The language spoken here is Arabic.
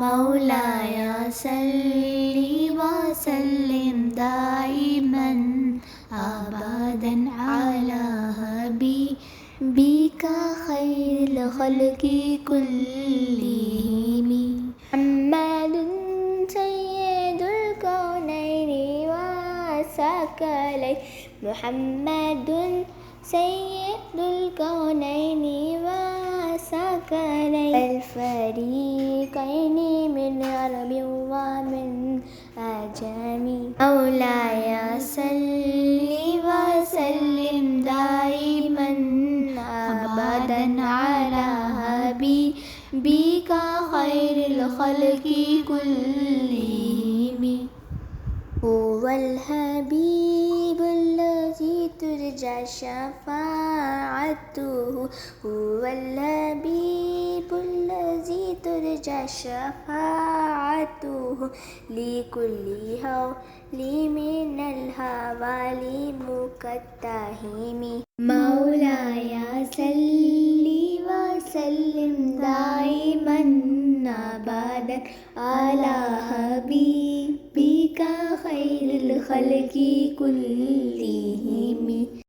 مولاي صل وسلم دائما أبدا على حبيبك خير الخلق كلهم. محمد سيد الكونين والثقلين، محمد سيد الكونين والثقلين، الفريقين من عرب ومن عجم. مولاي صل وسلم دائما أبدا على حبيبك خير الخلق كلهم. هو الحبيب الذي ترجى شفاعته، هو الحبيب الذي ترجى شفاعته، لكل هول من الهوى مكتهم. مولاي صل وسلم دائما أبدا على حبيبك خير الخلق كلهم.